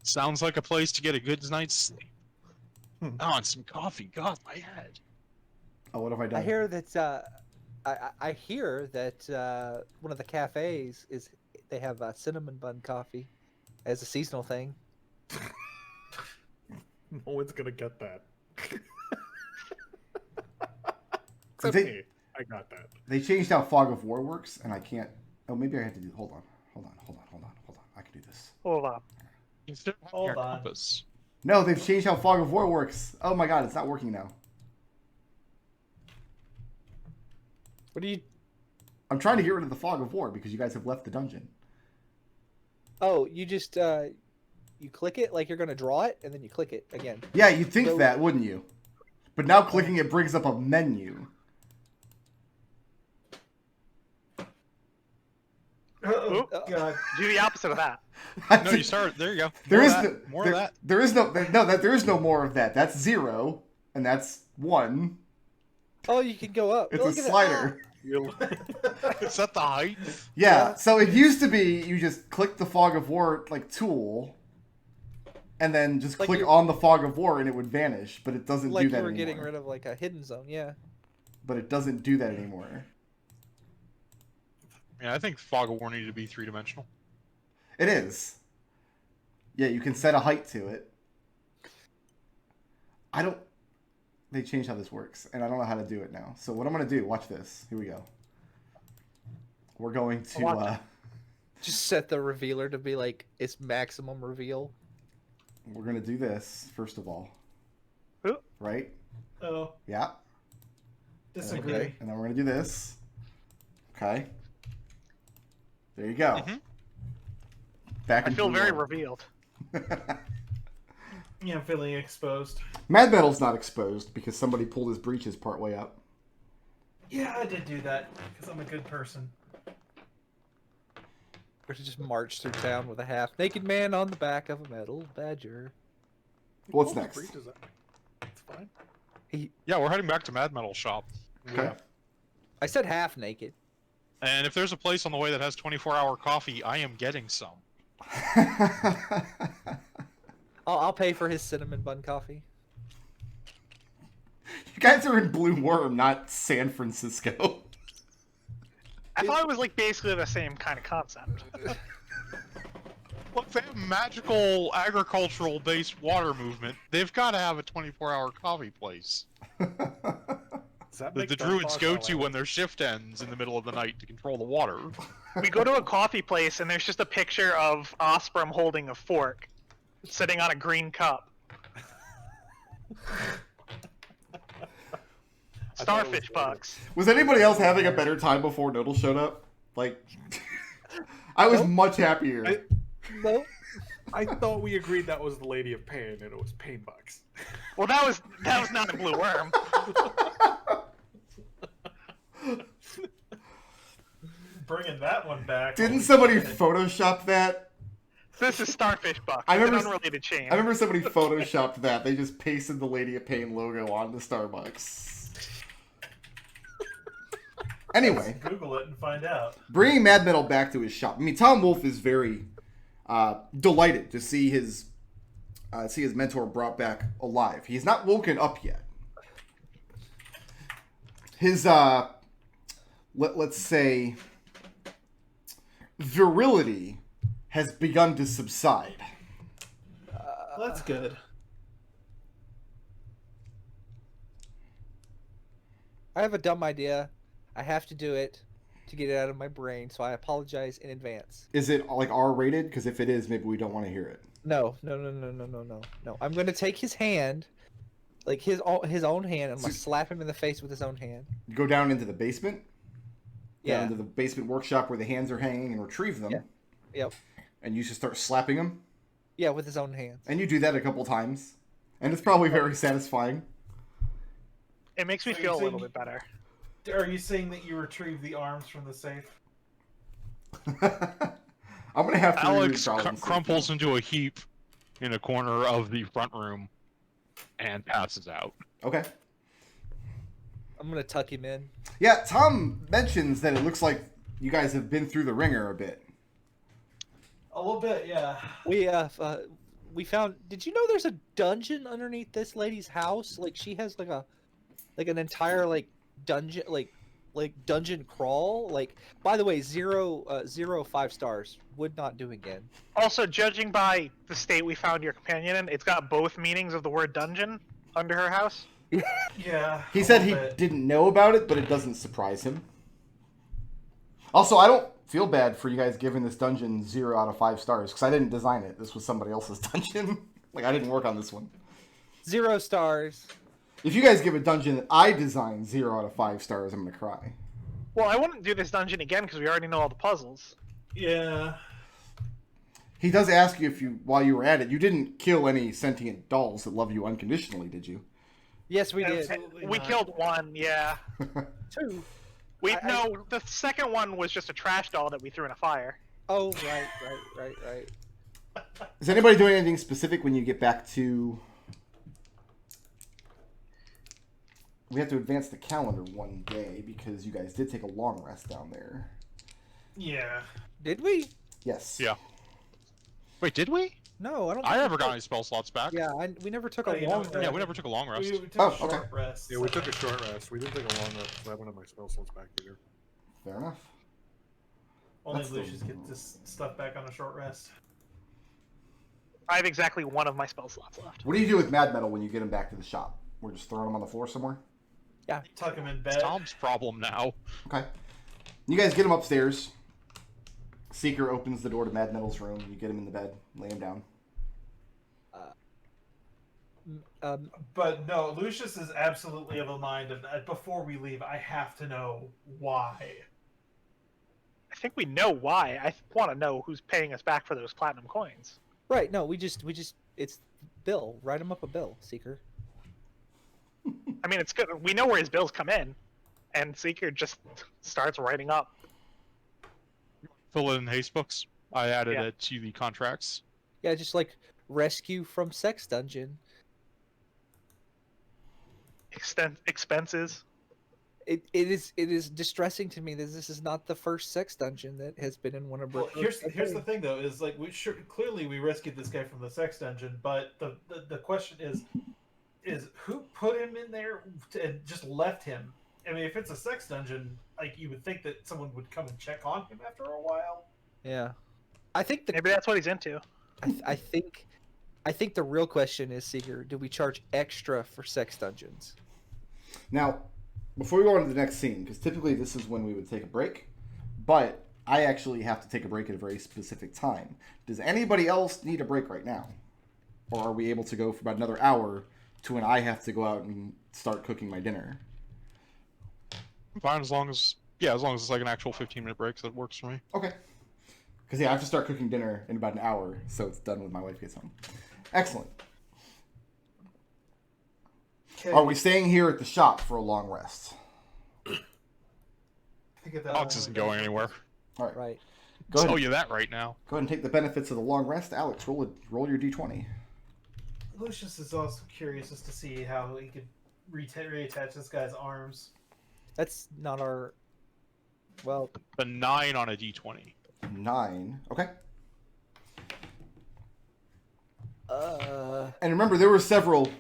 Sounds like a place to get a good night's sleep. Oh, and some coffee. God, my head. Oh, what have I done? I hear that. I hear that one of the cafes they have cinnamon bun coffee as a seasonal thing. No one's gonna get that. So Except me. I got that. They changed how Fog of War works, and I can't. Oh, maybe I have to do. Hold on. I can do this. Hold on. Instead of having Hold your on. compass. No, they've changed how Fog of War works. Oh my god, it's not working now. What do you? I'm trying to get rid of the Fog of War because you guys have left the dungeon. Oh, you just you click it like you're gonna draw it, and then you click it again. Yeah, you'd think So- that, wouldn't you? But now clicking it brings up a menu. Oh, Oh. God. Do the opposite of that. No, you start. There you go. There More is of that. no, More there, of that. there is no more of that. That's 0, and that's 1. Oh, you can go up. It's Look a at that. slider. Is that the height? Yeah, so it used to be you just click the Fog of War tool, and then just Like click you're- on the Fog of War and it would vanish, but it doesn't Like do that you were anymore. getting rid of like a hidden zone. Yeah. But it doesn't do that anymore. Yeah, I think Fog of War needed to be 3-dimensional. It is. Yeah, you can set a height to it. They changed how this works, and I don't know how to do it now. So what I'm going to do, watch this. Here we go. We're going to, Just set the revealer to be like its maximum reveal. we're going to do this, first of all. Ooh. Right? Oh, Yeah. disagree. Okay. And then we're going to do this. Okay. There you go. Mhm. Back I in feel blue very orb. revealed. Yeah, I'm feeling exposed. Mad Metal's not exposed because somebody pulled his breeches partway up. Yeah, I did do that because I'm a good person. Or to just march through town with a half-naked man on the back of a metal badger. What's Hold the next? breaches up. It's fine. Yeah, we're heading back to Mad Metal Shop. Okay. I said half-naked. And if there's a place on the way that has 24-hour coffee, I am getting some. I'll pay for his cinnamon bun coffee. You guys are in Blue Worm, not San Francisco. I thought it was like basically the same kind of concept. Look, if they have magical agricultural-based water movement, they've got to have a 24-hour coffee place Does that that make the that druids boss go all to right? when their shift ends in the middle of the night to control the water. We go to a coffee place and there's just a picture of Osprey holding a fork, sitting on a green cup. I thought it was Starfish bucks. Was anybody else having a better time before Nodal showed up? Like, I was Nope. much happier. No. I thought we agreed that was the Lady of Pain and it was Pain Bucks. Well, that was not a blue worm. Bringing that one back. Didn't Holy somebody shit. Photoshop that? This is Starfish bucks. I It's an remember- unrelated chain. I remember somebody Photoshopped that. They just pasted the Lady of Pain logo on the Starbucks. Anyway, Google it and find out. bringing Mad Metal back to his shop. I mean, Tom Wolfe is very delighted to see his mentor brought back alive. He's not woken up yet. His let's say virility has begun to subside. That's good. I have a dumb idea. I have to do it to get it out of my brain, so I apologize in advance. Is it like R-rated? Because if it is, maybe we don't want to hear it. No. I'm gonna take his hand, like his own hand, and I'm gonna slap him in the face with his own hand. Go down into the basement. Yeah. Down into the basement workshop where the hands are hanging and retrieve them. Yeah. Yep. And you should start slapping him. Yeah, with his own hands. And you do that a couple times. And it's probably very satisfying. It makes me So feel a you're little saying- bit better. Are you saying that you retrieve the arms from the safe? I'm going to have to Alex reread Goblin crumples Safety. into a heap in a corner of the front room and passes out. Okay. I'm gonna tuck him in. Yeah, Tom mentions that it looks like you guys have been through the ringer a bit. A little bit, yeah. We found. Did you know there's a dungeon underneath this lady's house? Like she has an entire dungeon dungeon crawl. Like, by the way, 0 5 stars. Would not do again. Also, judging by the state we found your companion in, it's got both meanings of the word dungeon under her house. Yeah. He a said he little bit. didn't know about it, but it doesn't surprise him. Also, I don't feel bad for you guys giving this dungeon 0 out of 5 stars, because I didn't design it. This was somebody else's dungeon. I didn't work on this one. 0 stars. If you guys give a dungeon that I designed 0 out of 5 stars, I'm going to cry. Well, I wouldn't do this dungeon again because we already know all the puzzles. Yeah. He does ask you if you, while you were at it, you didn't kill any sentient dolls that love you unconditionally, did you? Yes, we did. Absolutely We not. killed one, yeah. 2. No, the second one was just a trash doll that we threw in a fire. Oh, right. Is anybody doing anything specific when you get back to... We have to advance the calendar one day because you guys did take a long rest down there. Yeah. Did we? Yes. Yeah. Wait, did we? No, I don't. I think never we got did. any spell slots back. Yeah, we never took Oh, a you long know, rest. Yeah, we never took a long rest. We took Oh, a short okay. rest. Yeah, we took a short rest. We didn't take a long rest because I haven't had my spell slots back either. Fair enough. Only That's the- Lucius get this stuff back on a short rest. I have exactly one of my spell slots left. What do you do with Mad Metal when you get him back to the shop? We're just throwing him on the floor somewhere? Tuck him in It's bed. Tom's problem now. Okay. You guys get him upstairs. Seeker opens the door to Mad Metal's room. You get him in the bed. Lay him down. But no, Lucius is absolutely of a mind of before we leave, I have to know why. I think we know why. I want to know who's paying us back for those platinum coins. Right. No, we just. It's bill. Write him up a bill, Seeker. I mean, it's good. We know where his bills come in, and Seeker just starts writing up. Fill it in haste books. I added Yeah. it to the contracts. Yeah, just like rescue from sex dungeon. Expenses. It is distressing to me that this is not the first sex dungeon that has been in one of our. Well, here's the thing though, is like clearly we rescued this guy from the sex dungeon, but the question is who put him in there and just left him? I mean, if it's a sex dungeon, like you would think that someone would come and check on him after a while. Yeah, I think Maybe that's what he's into. I think the real question is, Seeker, do we charge extra for sex dungeons? Now, before we go on to the next scene, because typically this is when we would take a break, but I actually have to take a break at a very specific time. Does anybody else need a break right now? Or are we able to go for about another hour to when I have to go out and start cooking my dinner? I'm fine as long as it's like an actual 15-minute break, so that works for me. Okay. Because, yeah, I have to start cooking dinner in about an hour, so it's done when my wife gets home. Excellent. Okay. Are we staying here at the shop for a long rest? Alex isn't going anywhere. All right. Right. Go I'll ahead. tell you that right now. Go ahead and take the benefits of the long rest. Alex, roll your d20. Lucius is also curious as to see how he could reattach this guy's arms. That's not our. Well, The 9 on a d20. 9. Okay. uh, And remember, there were several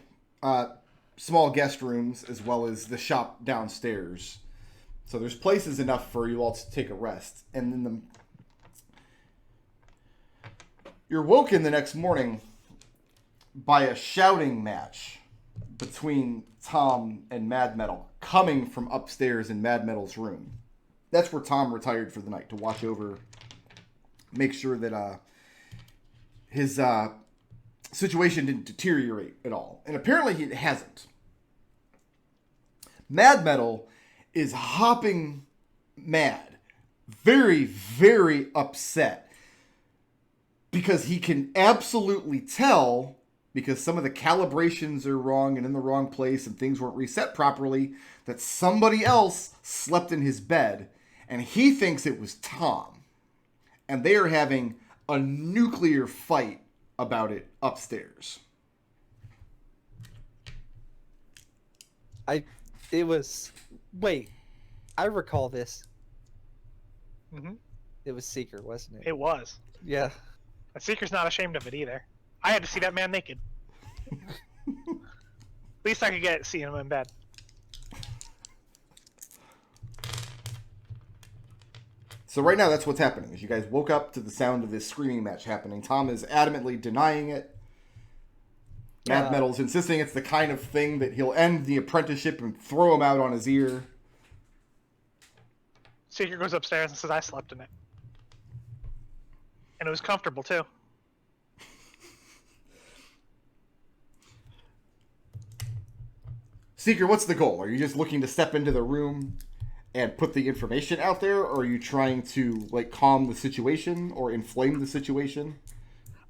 small guest rooms as well as the shop downstairs. So there's places enough for you all to take a rest. And then you're woken the next morning by a shouting match between Tom and Mad Metal coming from upstairs in Mad Metal's room. That's where Tom retired for the night to watch over, make sure that his situation didn't deteriorate at all. And apparently it hasn't. Mad Metal is hopping mad, very, very upset. because he can absolutely tell, because some of the calibrations are wrong and in the wrong place and things weren't reset properly, that somebody else slept in his bed, and he thinks it was Tom. And they are having a nuclear fight about it upstairs. Wait, I recall this. Hmm. It was Seeker, wasn't it? It was. Yeah. The Seeker's not ashamed of it either. I had to see that man naked. At least I could see him in bed. So right now, that's what's happening. Is you guys woke up to the sound of this screaming match happening. Tom is adamantly denying it. Mad Metal's insisting it's the kind of thing that he'll end the apprenticeship and throw him out on his ear. Seeker goes upstairs and says, I slept in it. And it was comfortable, too. Seeker, what's the goal? Are you just looking to step into the room and put the information out there, or are you trying to like calm the situation or inflame the situation?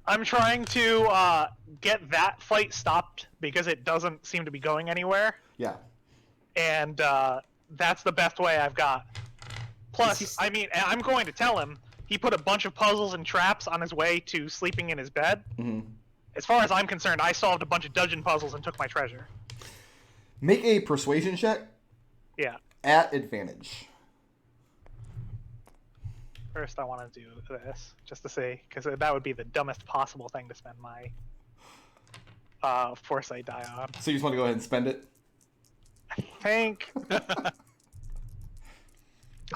I'm trying to get that fight stopped because it doesn't seem to be going anywhere. Yeah. And that's the best way I've got. Plus, I mean, I'm going to tell him he put a bunch of puzzles and traps on his way to sleeping in his bed. Mm-hmm. As far as I'm concerned, I solved a bunch of dungeon puzzles and took my treasure. Make a persuasion check. Yeah. At advantage. First, I want to do this, just to see, because that would be the dumbest possible thing to spend my foresight die on. So you just want to go ahead and spend it? I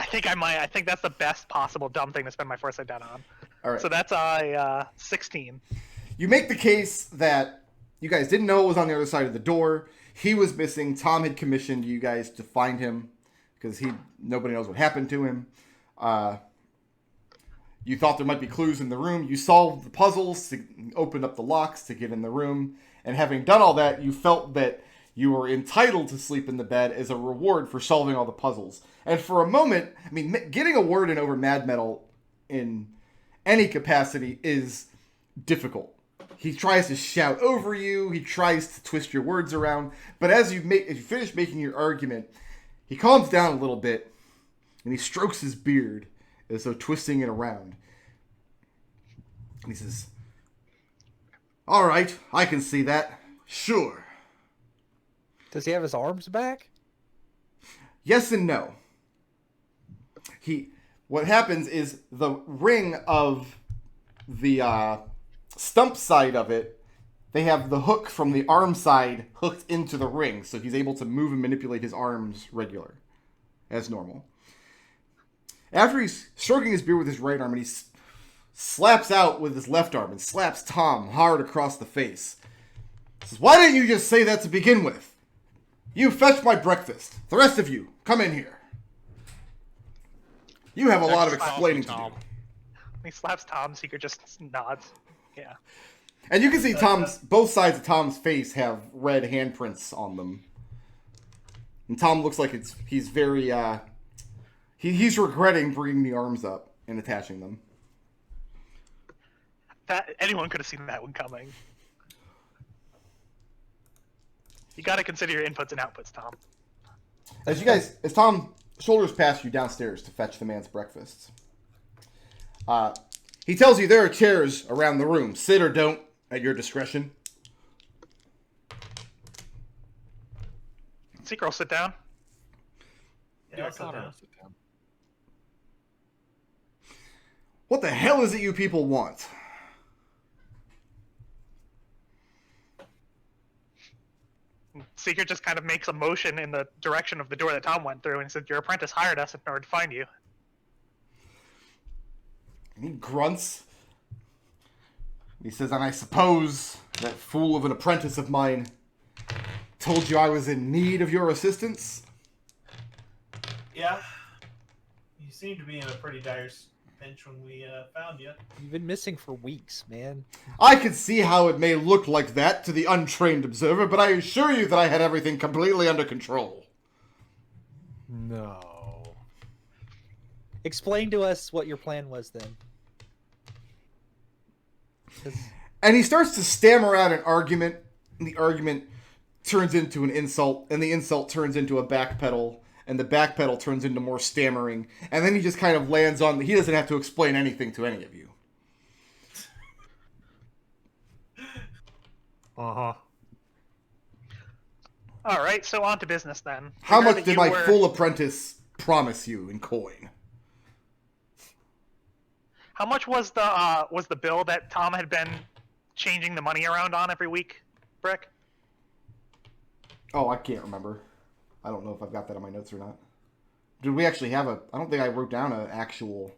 think I might. I think that's the best possible dumb thing to spend my foresight die on. All right. So that's 16. You make the case that you guys didn't know it was on the other side of the door. He was missing. Tom had commissioned you guys to find him because nobody knows what happened to him. You thought there might be clues in the room. You solved the puzzles, opened up the locks to get in the room. And having done all that, you felt that you were entitled to sleep in the bed as a reward for solving all the puzzles. And for a moment, I mean, getting a word in over Mad Metal in any capacity is difficult. He tries to shout over you. He tries to twist your words around. But as you finish making your argument, he calms down a little bit, and he strokes his beard as though twisting it around. And he says, "All right, I can see that. Sure." Does he have his arms back? Yes and no. What happens is the ring of the stump side of it, they have the hook from the arm side hooked into the ring, so he's able to move and manipulate his arms regular, as normal. After he's stroking his beard with his right arm, and he slaps out with his left arm and slaps Tom hard across the face. He says, "Why didn't you just say that to begin with? You fetch my breakfast. The rest of you, come in here. You have a lot of explaining to do." He slaps Tom, Seeker just nods. Yeah. And you can see both sides of Tom's face have red handprints on them. And Tom looks like he's very, he's regretting bringing the arms up and attaching them. Anyone could have seen that one coming. You got to consider your inputs and outputs, Tom. As Tom shoulders past you downstairs to fetch the man's breakfast, he tells you there are chairs around the room. Sit or don't, at your discretion. Seeker will sit down. Yeah, I'll sit down. What the hell is it you people want? Seeker just kind of makes a motion in the direction of the door that Tom went through and said, "Your apprentice hired us in order to find you." And he grunts. He says, "And I suppose that fool of an apprentice of mine told you I was in need of your assistance?" Yeah. You seem to be in a pretty dire pinch when we found you. You've been missing for weeks, man. I can see how it may look like that to the untrained observer, but I assure you that I had everything completely under control. No. Explain to us what your plan was then. And he starts to stammer out an argument, and the argument turns into an insult, and the insult turns into a backpedal, and the backpedal turns into more stammering, and then he just kind of lands on, he doesn't have to explain anything to any of you. Uh-huh. All right, so on to business then. How We heard much that did you my were- full apprentice promise you in coin? How much was the bill that Tom had been changing the money around on every week, Brick? Oh, I can't remember. I don't know if I've got that on my notes or not. Did we actually have a... I don't think I wrote down an actual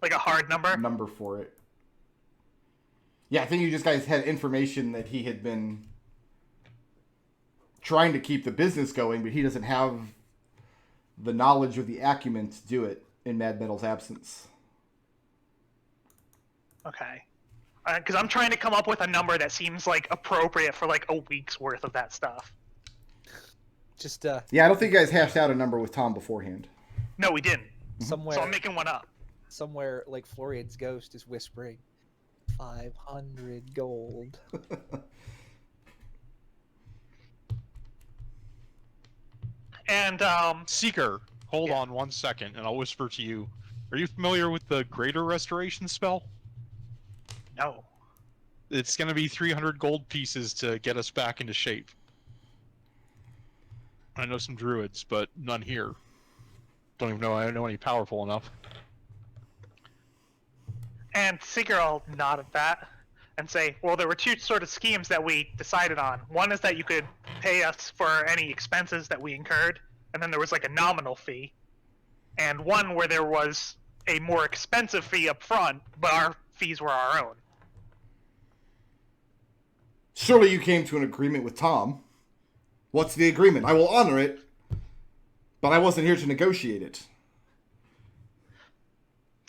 Like a hard number? number for it. Yeah, I think you just guys had information that he had been trying to keep the business going, but he doesn't have the knowledge or the acumen to do it in Mad Metal's absence. Okay. Because I'm trying to come up with a number that seems like appropriate for like a week's worth of that stuff. Just Yeah, I don't think you guys hashed out a number with Tom beforehand. No, we didn't. somewhere, So I'm making one up. somewhere like Florian's ghost is whispering, 500 gold. And Seeker, hold Yeah. on 1 second, and I'll whisper to you. Are you familiar with the Greater Restoration spell? no. It's going to be 300 gold pieces to get us back into shape. I know some druids, but none here. Don't even know I know any powerful enough. And Seeker will nod at that and say, well, there were two sort of schemes that we decided on. One is that you could pay us for any expenses that we incurred, and then there was like a nominal fee. And one where there was a more expensive fee up front, but our fees were our own. Surely you came to an agreement with Tom. What's the agreement? I will honor it, but I wasn't here to negotiate it.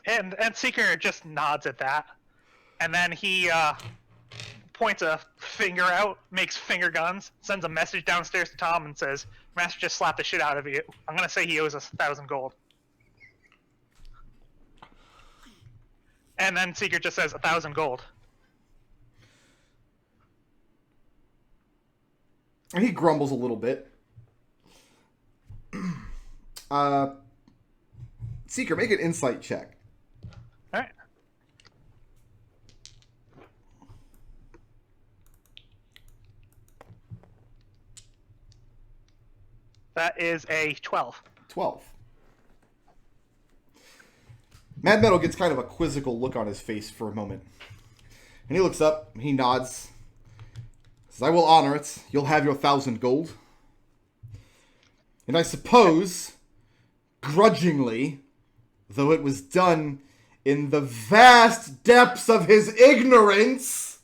And Seeker just nods at that. And then he points a finger out, makes finger guns, sends a message downstairs to Tom and says, Master just slapped the shit out of you. I'm going to say he owes us 1,000 gold. And then Seeker just says 1,000 gold. And he grumbles a little bit. Seeker, make an insight check. All right. That is a 12. 12. Mad Metal gets kind of a quizzical look on his face for a moment. And he looks up, he nods. Says, I will honor it. You'll have your 1,000 gold. And I suppose, grudgingly, though it was done in the vast depths of his ignorance,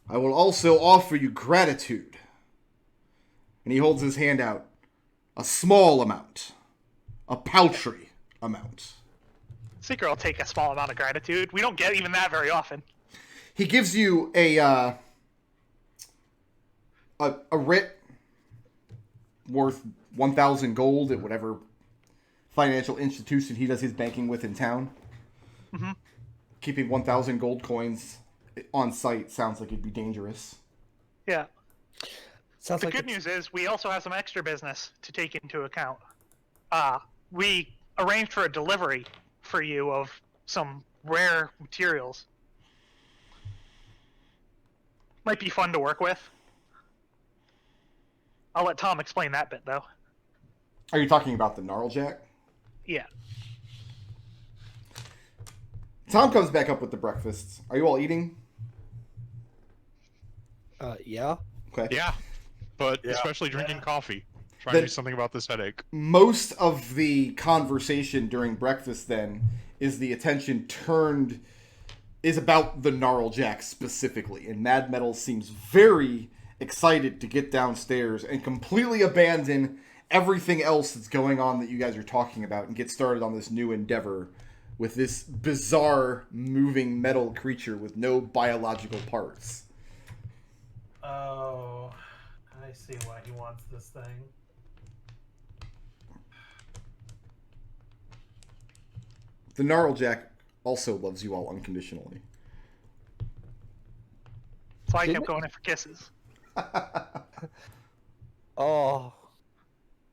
I will also offer you gratitude. And he holds his hand out. A small amount. A paltry amount. Seeker will take a small amount of gratitude. We don't get even that very often. He gives you a writ worth 1,000 gold at whatever financial institution he does his banking with in town. Mhm. Keeping 1,000 gold coins on site sounds like it'd be dangerous. Yeah. Sounds The like good news is we also have some extra business to take into account. We arranged for a delivery for you of some rare materials. Might be fun to work with. I'll let Tom explain that bit, though. Are you talking about the Gnarljack? Yeah. Tom comes back up with the breakfast. Are you all eating? Yeah. Okay. Yeah, but Yeah. especially drinking Yeah. coffee. Trying Then- to do something about this headache. Most of the conversation during breakfast then is the attention turned is about the Gnarljack specifically, and Mad Metal seems very excited to get downstairs and completely abandon everything else that's going on that you guys are talking about and get started on this new endeavor with this bizarre moving metal creature with no biological parts. Oh, I see why he wants this thing. The Gnarljack also loves you all unconditionally. So I Didn't kept it- going in for kisses.